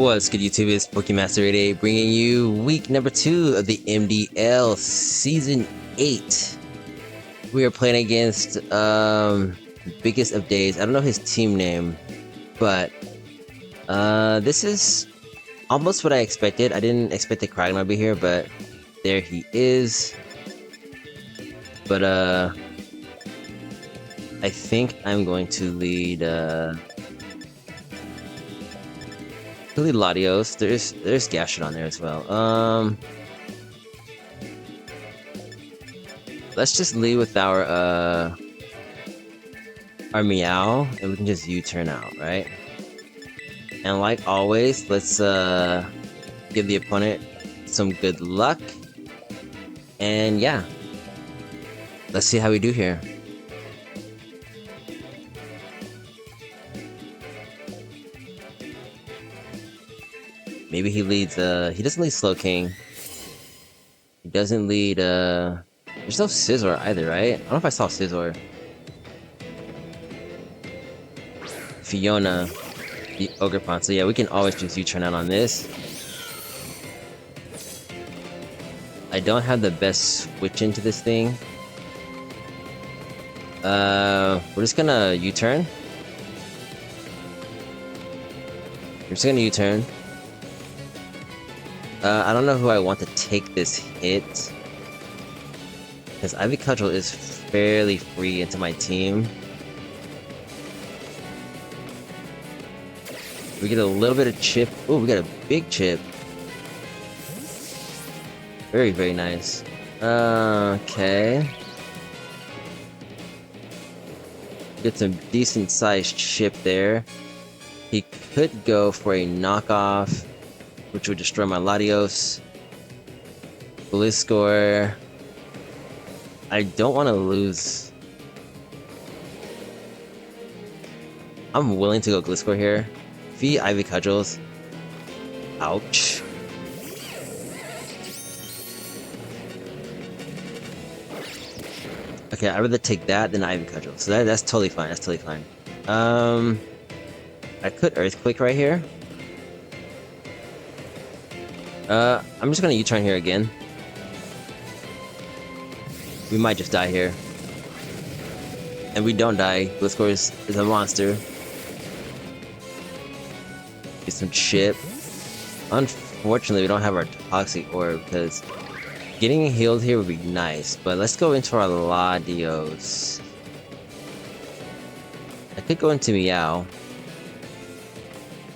What's good, YouTube? It's PokeMaster88 bringing you week number 2 of the MDL Season 8. We are playing against Biggest of Days. I don't know his team name, but this is almost what I expected. I didn't expect the Kraken to be here, but there he is. But I think I'm going to lead Latios. There's Gashon there as well. Let's just lead with our Meow, and we can just U-turn out, right? And like always, let's give the opponent some good luck. And yeah, let's see how we do here. Maybe he leads, he doesn't lead Slowking. He doesn't lead, there's no Scizor either, right? I don't know if I saw Scizor. Fiona, the Ogerpon. So yeah, we can always just U-turn out on this. I don't have the best switch into this thing. We're just gonna U-turn. We're just gonna U-turn. I don't know who I want to take this hit, because Ivy Cudgel is fairly free into my team. We get a little bit of chip. Oh, we got a big chip. Very, very nice. Okay. Get some decent sized chip there. He could go for a knockoff, which would destroy my Latios. Gliscor. I don't want to lose. I'm willing to go Gliscor here. If he Ivy Cudgels. Ouch. Okay, I'd rather take that than Ivy Cudgel. So that's totally fine. That's totally fine. I could Earthquake right here. I'm just gonna U-turn here again. We might just die here. And we don't die. Gliscor is a monster. Get some chip. Unfortunately, we don't have our Toxic Orb, because getting healed here would be nice. But let's go into our Latios. I could go into Meow.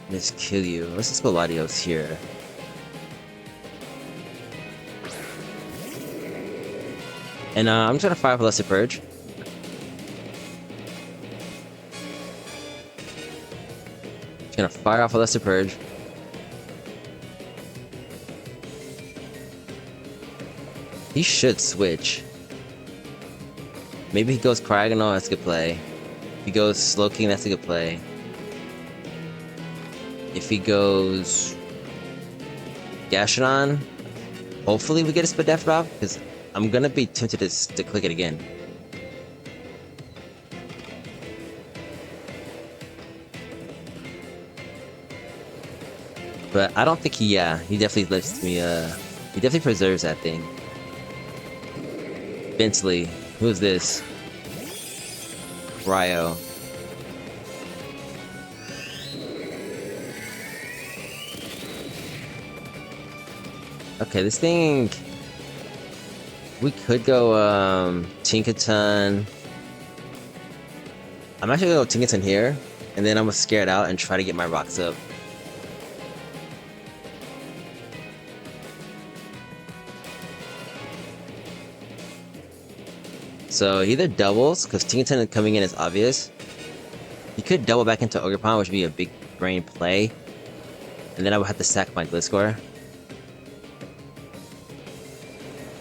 Just kill you. Let's just go Latios here. And I'm just gonna fire off a Lesser Purge. Just gonna fire off a Lesser Purge. He should switch. Maybe he goes Cryogonal, that's a good play. If he goes Slowking, that's a good play. If he goes Gashon, hopefully we get a Spadafra, because I'm gonna be tempted to click it again. But I don't think he definitely lets me, he definitely preserves that thing. Bentley, who's this? Ryo. Okay, this thing... We could go, Tinkaton. I'm actually gonna go Tinkaton here, and then I'm gonna scare it out and try to get my rocks up. So either doubles, because Tinkaton coming in is obvious. He could double back into Ogerpon, which would be a big brain play. And then I would have to sack my Gliscor.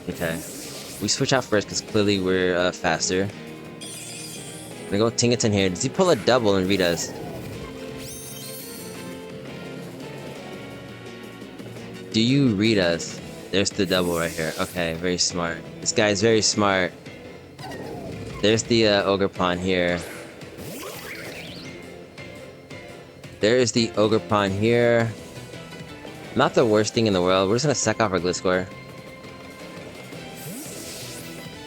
Okay. We switch out first because clearly we're faster. I'm gonna go Tinkaton here. Does he pull a double and read us? Do you read us? There's the double right here. Okay, very smart. This guy is very smart. There's the Ogerpon here. There is the Ogerpon here. Not the worst thing in the world. We're just gonna sack off our Gliscor.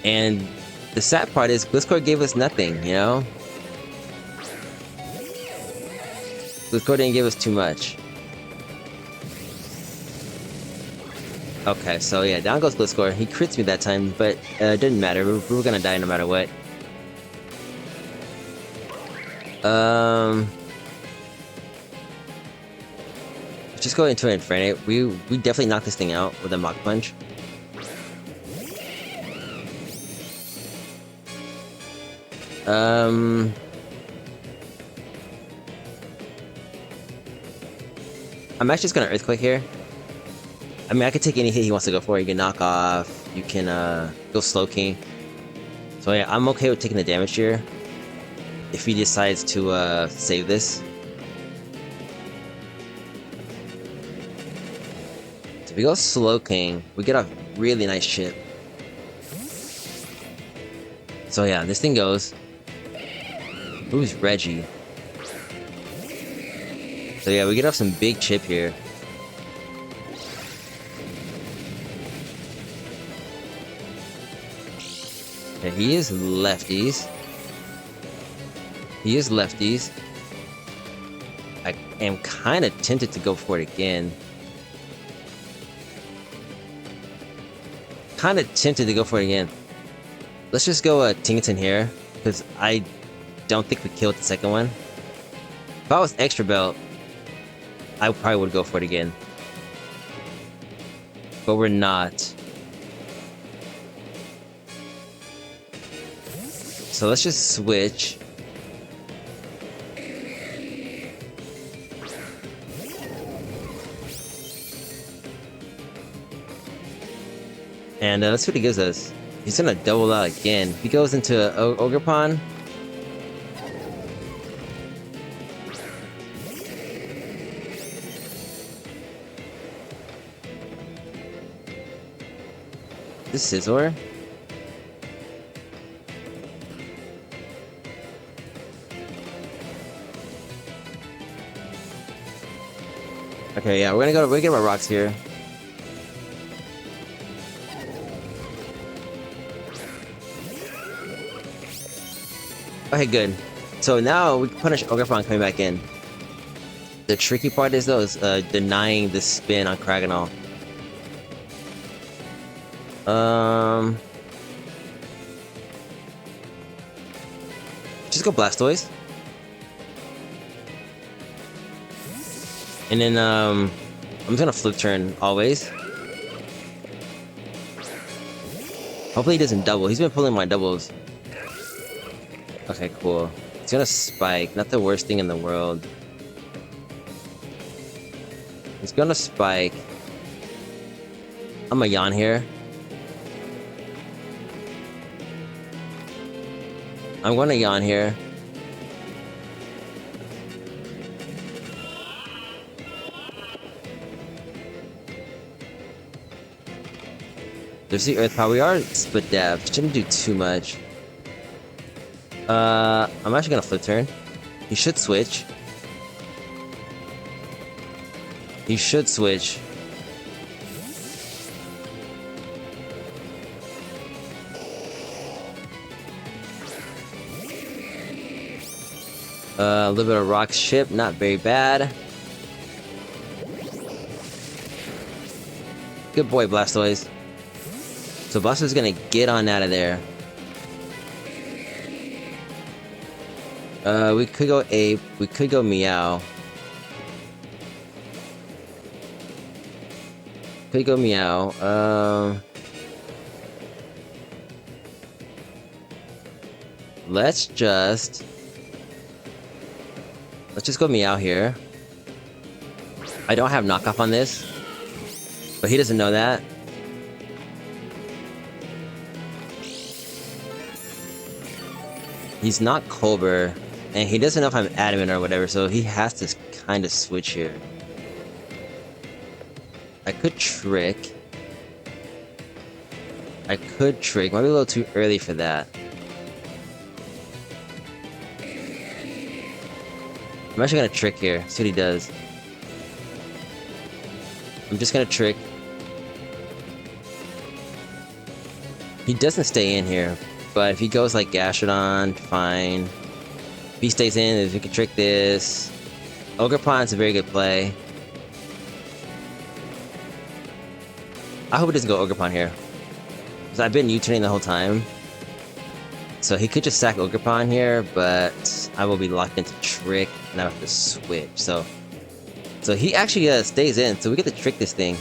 And the sad part is Gliscor gave us nothing, you know? Gliscor didn't give us too much. Okay, so yeah, down goes Gliscor. He crits me that time, but it didn't matter. We were gonna die no matter what. Let's just go into an Infernape. We definitely knocked this thing out with a Mach Punch. I'm actually just gonna Earthquake here. I mean, I could take any hit he wants to go for. You can knock off. You can go Slowking. So yeah, I'm okay with taking the damage here. If he decides to save this. So if we go Slowking, we get a really nice chip. So yeah, this thing goes. Who's Reggie? So yeah, we get off some big chip here. Yeah, he is lefties. He is lefties. I am kind of tempted to go for it again. Kind of tempted to go for it again. Let's just go Tinkaton here, because I don't think we killed the second one. If I was Extra Belt, I probably would go for it again. But we're not. So let's just switch. And let's see what he gives us. He's gonna double out again. He goes into Ogerpon. This Scizor? Okay, yeah, we're gonna get our rocks here. Okay, good. So now we can punish Ogerpon coming back in. The tricky part is though is denying the spin on Kraganol. Just go Blastoise. And then I'm just gonna Flip Turn always. Hopefully he doesn't double. He's been pulling my doubles. Okay, cool. He's gonna Spike. Not the worst thing in the world. He's gonna Spike. I'm a yawn here. I'm gonna yawn here. There's the Earth Power. We are split dab. Shouldn't do too much. I'm actually gonna Flip Turn. He should switch. He should switch. A little bit of Rock Chip, not very bad. Good boy, Blastoise. So Blastoise is gonna get on out of there. We could go Ape. We could go Meow. Could go Meow. Let's just go Meow here. I don't have knockoff on this, but he doesn't know that. He's not Colbur, and he doesn't know if I'm adamant or whatever, so he has to kind of switch here. I could Trick. Might be a little too early for that. I'm actually gonna Trick here, see what he does. I'm just gonna trick. He doesn't stay in here, but if he goes like Gastrodon, fine. If he stays in, if we can trick this. Ogerpon's a very good play. I hope it doesn't go Ogerpon here. Because I've been U-turning the whole time. So he could just sack Ogerpon here, but I will be locked into trick and I have to switch. So he actually stays in, so we get to trick this thing.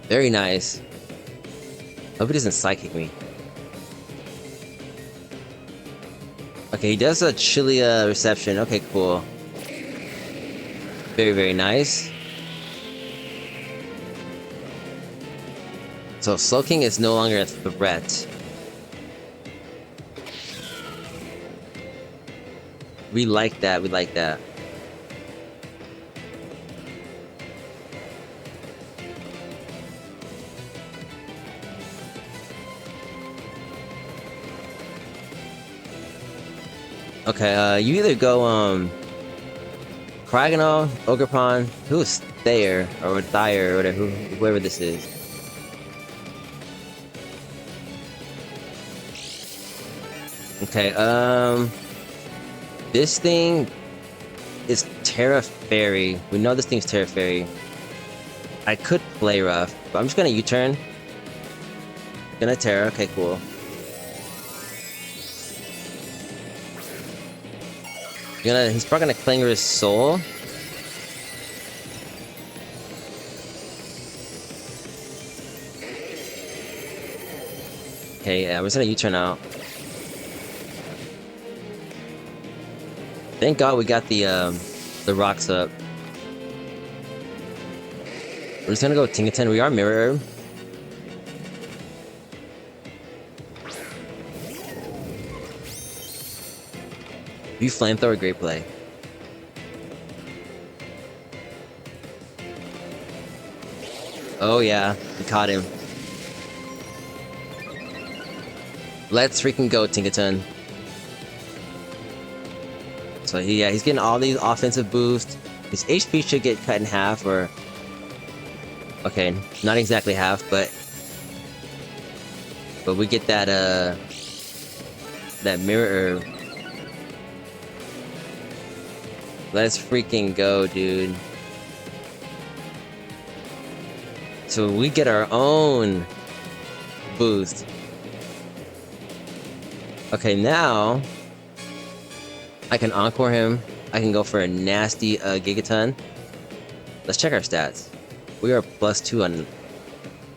Very nice. Hope he doesn't Psychic me. Okay, he does a Chilia reception. Okay, cool. Very, very nice. So Slowking is no longer a threat. We like that, we like that. Okay, you either go, Cryogonal, Ogerpon, who's Thayer, or Thayer, or whatever, whoever this is. Okay, this thing is Terra Fairy. We know this thing's Terra Fairy. I could play rough, but I'm just gonna U-turn. Gonna Terra, okay, cool. He's probably gonna Clanger his soul. Okay, yeah, we're just gonna U-turn out. Thank God we got the rocks up. We're just gonna go Tinkaton. We are Mirror Herb. You Flamethrower, great play. Oh yeah, we caught him. Let's freaking go, Tinkaton. So he's getting all these offensive boosts. His HP should get cut in half, or... Okay, not exactly half, but we get that, that Mirror Herb. Let's freaking go, dude. So we get our own boost. Okay, now I can Encore him. I can go for a nasty Gigaton. Let's check our stats. We are +2 on...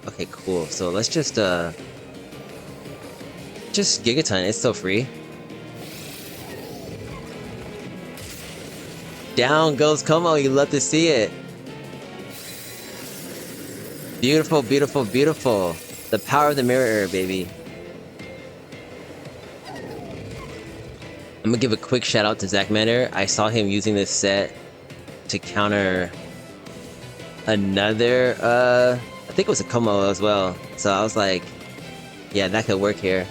Okay, cool. So let's just Gigaton. It's still free. Down goes Como. You love to see it. Beautiful, beautiful, beautiful. The power of the Mirror Herb, baby. I'm gonna give a quick shout out to Zachmander. I saw him using this set to counter another, I think it was a Como as well. So I was like, yeah, that could work here.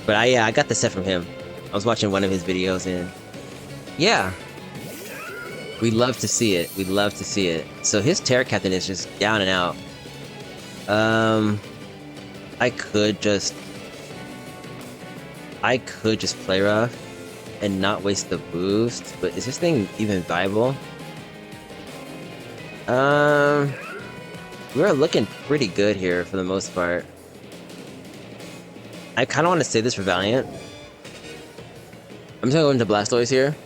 But I got the set from him. I was watching one of his videos and yeah. We love to see it. We love to see it. So his Terra Captain is just down and out. I could just play rough and not waste the boost, but is this thing even viable? We're looking pretty good here for the most part. I kind of want to save this for Valiant. I'm just gonna go into Blastoise here.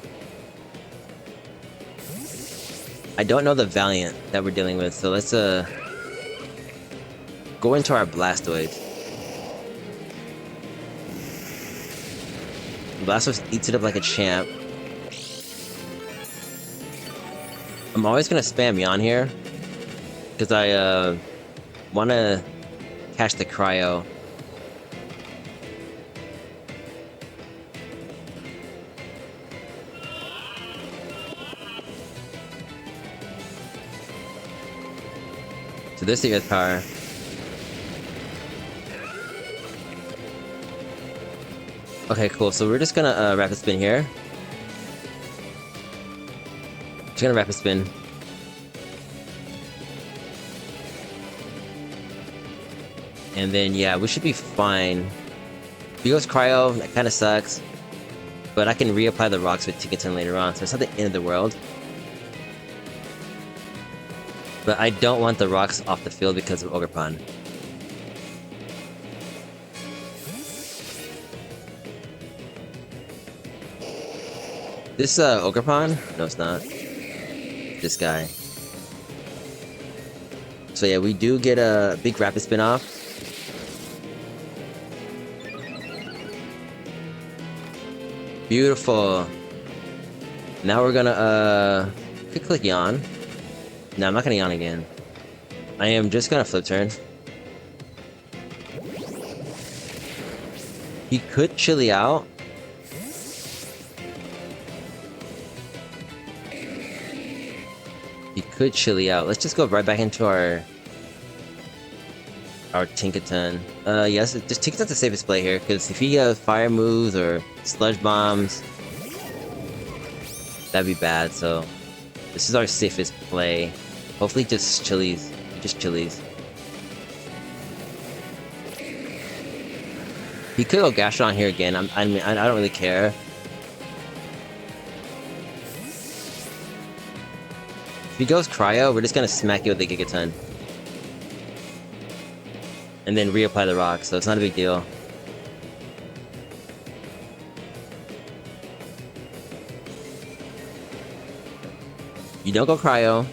I don't know the Valiant that we're dealing with, so let's go into our Blastoise. Blastoise eats it up like a champ. I'm always gonna spam Yawn here because I want to catch the Cryo. So this is power. Okay, cool. So we're just gonna rapid spin here. Just gonna rapid spin. And then, yeah, we should be fine. If he goes Cryo, that kind of sucks. But I can reapply the rocks with Tinkaton later on, so it's not the end of the world. But I don't want the rocks off the field because of Ogerpon. This Ogerpon? No, it's not. This guy. So yeah, we do get a big rapid spin off. Beautiful. Now we're gonna click yawn. No, I'm not gonna yawn again. I am just gonna flip turn. He could chili out. He could chili out. Let's just go right back into our Tinkaton. Yes, just Tinkaton's the safest play here, because if he has fire moves or sludge bombs, that'd be bad, so this is our safest play. Hopefully just chilies. Just chilies. He could go Gastrodon here again. I mean, I don't really care. If he goes Cryo, we're just gonna smack you with the Gigaton. And then reapply the rock, so it's not a big deal. You don't go Cryo.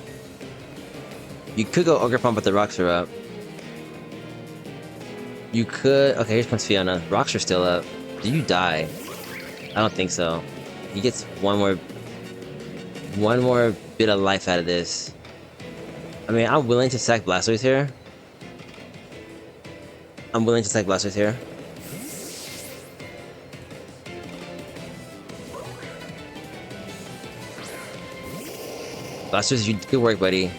You could go Ogerpon, but the rocks are up. You could... Okay, here comes Fiona. Rocks are still up. Do you die? I don't think so. He gets one more bit of life out of this. I mean, I'm willing to sack Blastoise here. Blastoise, you good work, buddy.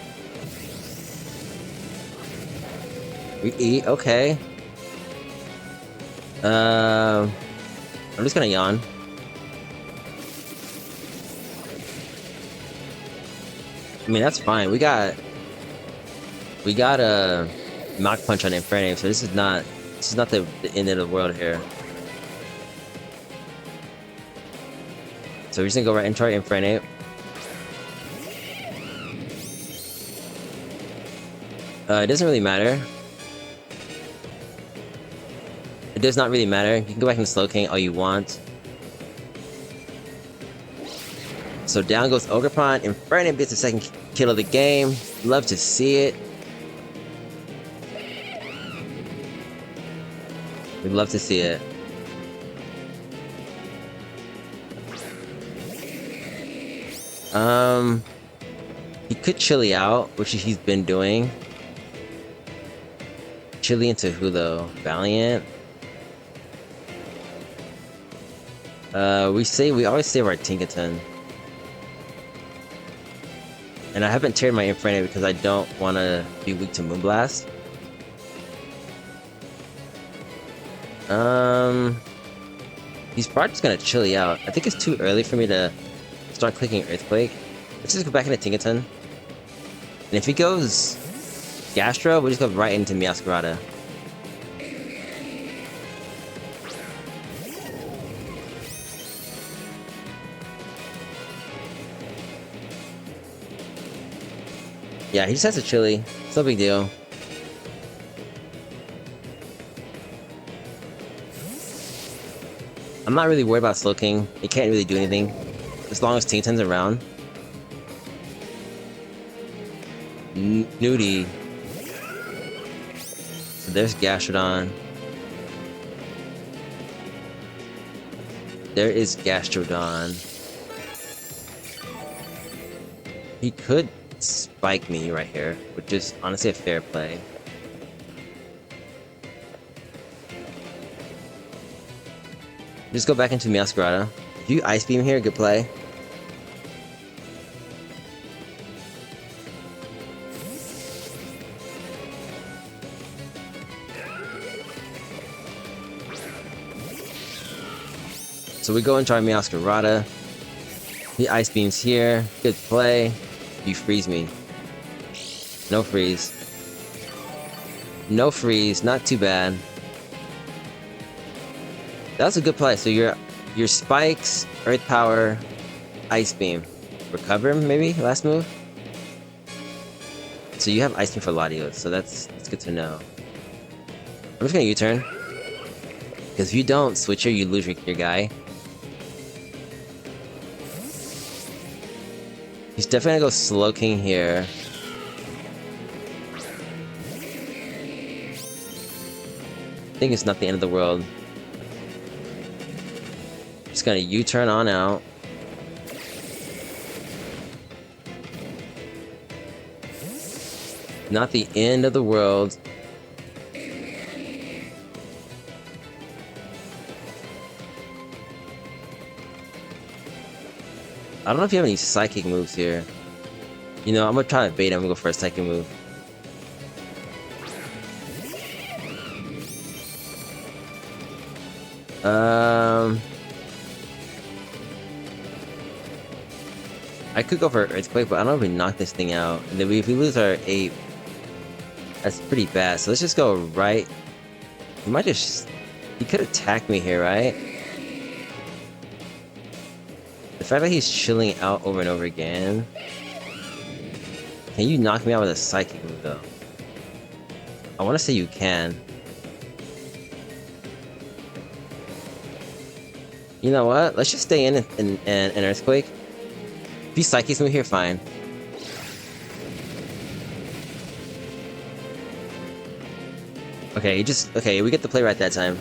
We eat, okay. I'm just gonna yawn. I mean, that's fine. We got a Mach Punch on Infernape, so this is not the end of the world here. So we're just gonna go right into our Infernape. It doesn't really matter. It does not really matter. You can go back into Slowking all you want. So down goes Ogerpon. Infernape gets the second kill of the game. Love to see it. We'd love to see it. He could chili out, which he's been doing. Chili into who though? Valiant? We always save our Tinkaton. And I haven't tiered my Infernape because I don't want to be weak to Moonblast. He's probably just gonna chili out. I think it's too early for me to start clicking Earthquake. Let's just go back into Tinkaton. And if he goes Gastro, we'll just go right into Meowscarada. Yeah, he just has a chili. It's no big deal. I'm not really worried about Slowking. It can't really do anything. As long as Tinkaton's around. Nudie. So there's Gastrodon. There is Gastrodon. He could spike me right here, which is honestly a fair play. Just go back into Meowscarada. If you Ice Beam here, good play. So we go into our Meowscarada. The ice beam's here. Good play. You freeze me. No freeze. No freeze. Not too bad. That was a good play. So your spikes, earth power, ice beam. Recover maybe? Last move? So you have ice beam for Latios, so that's good to know. I'm just gonna U-turn. Because if you don't switch her, you lose your guy. He's definitely gonna go Slow King here. I think it's not the end of the world. Just gonna U-turn on out. Not the end of the world. I don't know if you have any psychic moves here. You know, I'm gonna try to bait him. I'm gonna go for a psychic move. I could go for Earthquake, but I don't know if we knock this thing out. And then if we lose our ape, that's pretty bad. So let's just go right. He might just... He could attack me here, right? The fact that he's chilling out over and over again... Can you knock me out with a psychic move, though? I want to say you can. You know what? Let's just stay in an Earthquake. If he psychics me here, fine. Okay, okay, we get the play right that time.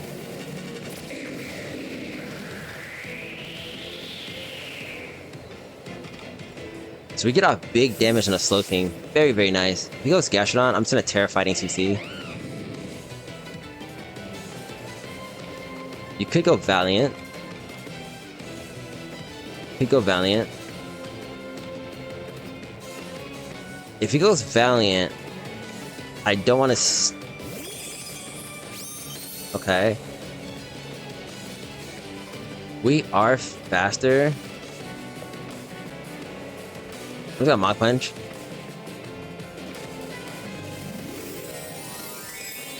So we get off big damage on a Slow King. Very, very nice. If he goes Gastrodon, I'm just gonna Terra Fighting CC. You could go Valiant. You could go Valiant. If he goes Valiant, I don't want to... Okay. We are faster. We got Mach Punch.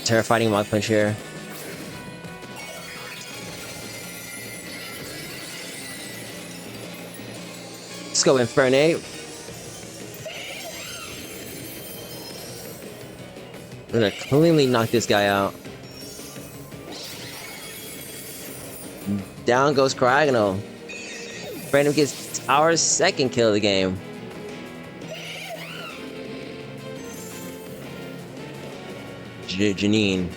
Terrifying Mach Punch here. Let's go Infernape. We're gonna cleanly knock this guy out. Down goes Cryogonal. Brandon gets our second kill of the game. Janine.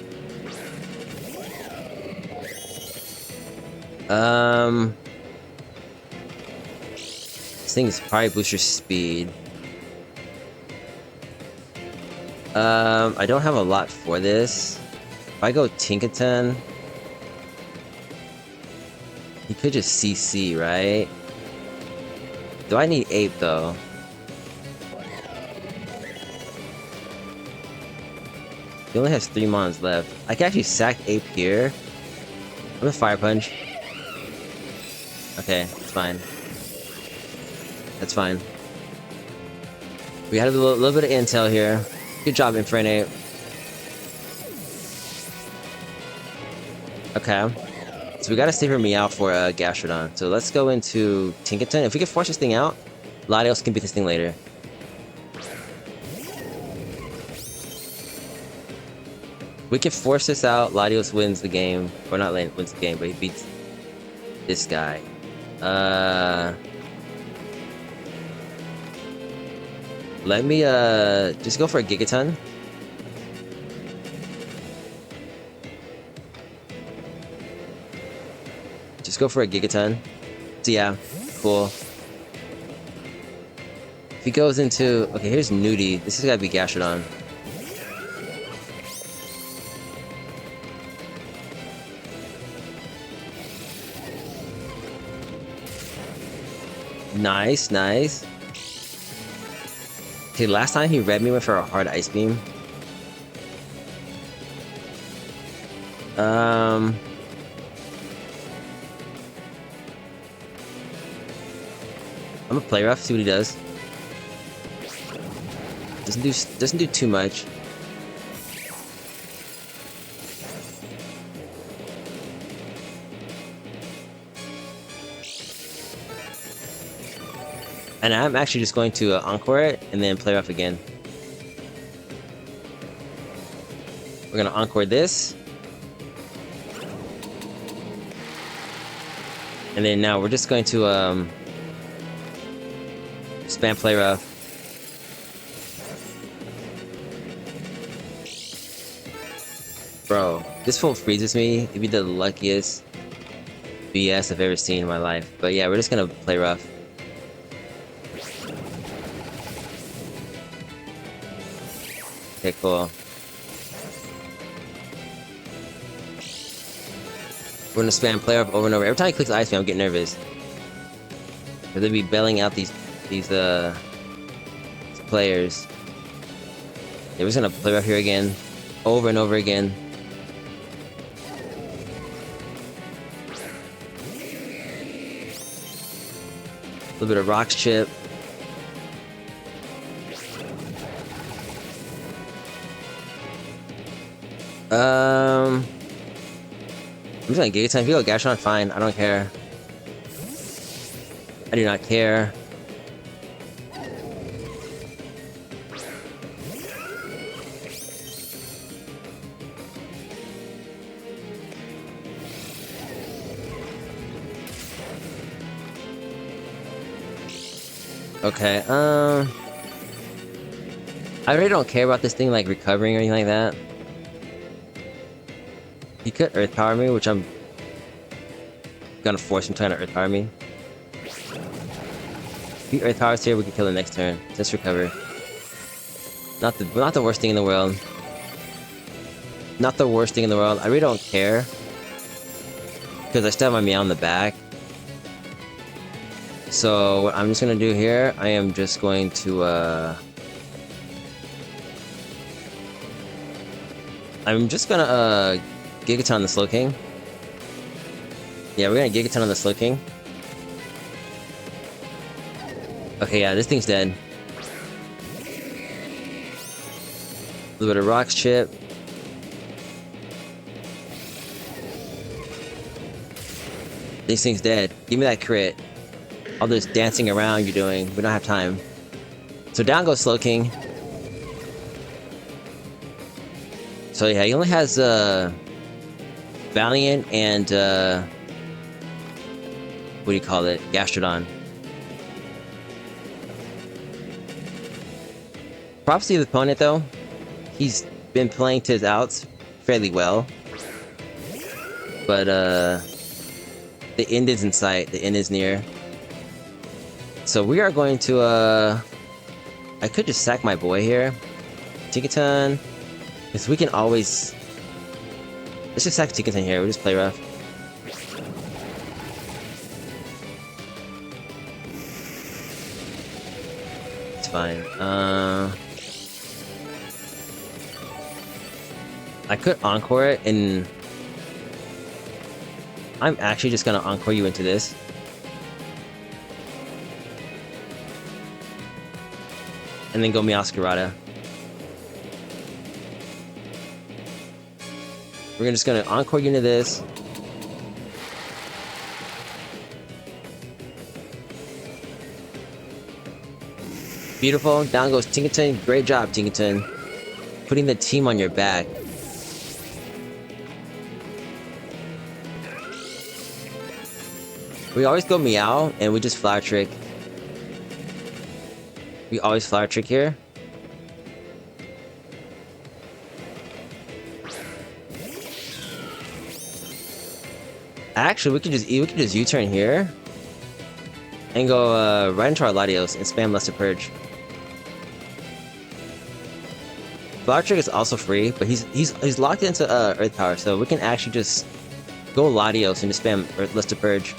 This thing is probably booster speed. I don't have a lot for this. If I go Tinkaton, he could just CC, right? Do I need Ape, though? He only has 3 mons left. I can actually sack Ape here. I'm gonna Fire Punch. Okay, it's fine. That's fine. We had a little bit of intel here. Good job, Infernape. Okay. So we gotta save her Meow for Gastrodon. So let's go into Tinkaton. If we can force this thing out, Latios can beat this thing later. We can force this out, Latios wins the game. Or not wins the game, but he beats this guy. Let me just go for a Gigaton. Just go for a Gigaton. So yeah, cool. If he goes into... Okay, here's Nudie. This has gotta be Gastrodon. Nice, nice. Okay, last time he read me went for a hard Ice Beam. I'm gonna play rough, see what he does. Doesn't do too much. And I'm actually just going to encore it and then play rough again. We're gonna encore this. And then now we're just going to spam play rough. Bro, this fool freezes me. It'd be the luckiest BS I've ever seen in my life. But yeah, we're just gonna play rough. Okay, cool. We're gonna spam play rough over and over. Every time he clicks ice me, I'm getting nervous. Cause they'll be bailing out these players. Yeah, we're just gonna play rough here again, over and over again. A little bit of rocks chip. I'm just gonna Giga Time. If you go Gashon, fine. I don't care. I do not care. Okay, I really don't care about this thing like recovering or anything like that. He could Earth Power me, which I'm gonna force him to Earth Power me. If he Earth Powers here, we can kill him next turn. Just recover. Not the worst thing in the world. Not the worst thing in the world. I really don't care. Because I still have my Meow in the back. So what I'm just gonna do here, I am just going to I'm just gonna Gigaton the Slowking. Yeah, we're gonna Gigaton on the Slowking. Okay, yeah, this thing's dead. A little bit of Rocks Chip. This thing's dead. Give me that crit. All this dancing around you're doing, we don't have time. So down goes Slowking. So yeah, he only has Valiant and what do you call it? Gastrodon. Props to the opponent though. He's been playing to his outs fairly well. But the end is in sight, the end is near. So we are going to I could just sack my boy here. Tinkaton. Because we can always... Let's just sack Tinkaton here, we'll just play rough. It's fine. I could encore it and... I'm actually just gonna encore you into this. And then go Meowscarada. We're just gonna encore you into this. Beautiful. Down goes Tinkaton. Great job, Tinkaton. Putting the team on your back. We always go Meow, and we just Flower Trick. We always Flower Trick here. Actually, we could just U-turn here and go right into our Latios and spam Luster Purge. Flower Trick is also free, but he's locked into Earth Power, so we can actually just go Latios and just spam Luster Purge.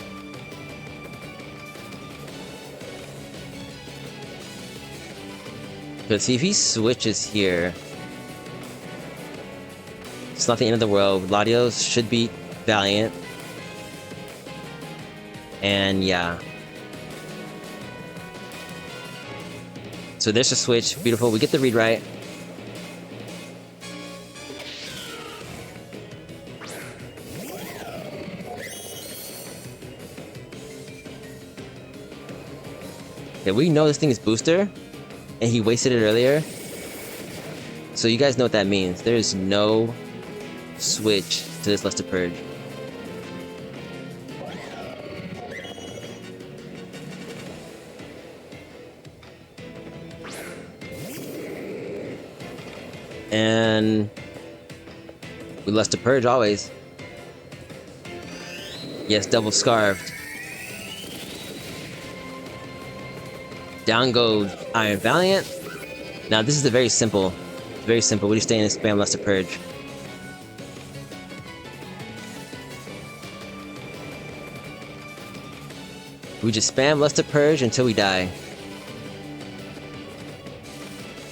Because see, if he switches here, it's not the end of the world. Latios should beat Valiant. And yeah. So there's a switch. Beautiful. We get the read right. Okay, we know this thing is booster, and he wasted it earlier. So you guys know what that means. There is no switch to this Luster Purge. And we Luster Purge always. Yes, double scarved. Down goes Iron Valiant. Now this is very simple. Very simple. We just stay in and spam Luster Purge. We just spam Luster Purge until we die.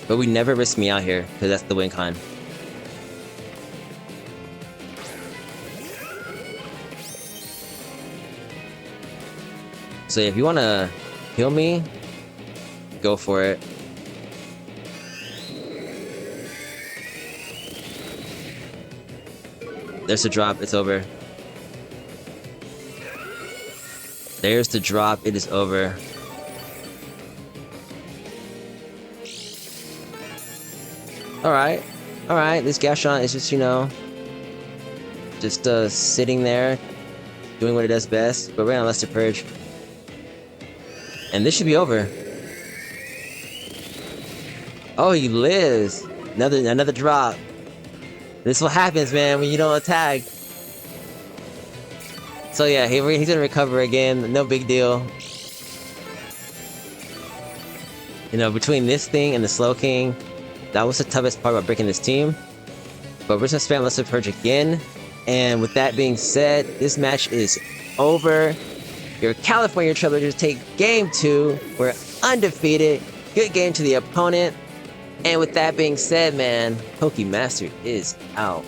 But we never risk me out here, because that's the win con. So if you want to heal me, go for it. There's a drop, it's over. There's the drop, it is over. Alright, this Gashon is just, you know, just sitting there, doing what it does best, but we're gonna Luster Purge. And this should be over. Oh, he lives! Another drop. This is what happens, man, when you don't attack. So yeah, he's gonna recover again, no big deal. You know, between this thing and the Slow King, that was the toughest part about breaking this team. But we're just gonna spam Luster Purge again. And with that being said, this match is over. Your California Trailblazers take game 2. We're undefeated. Good game to the opponent. And with that being said, man, Pokemaster is out.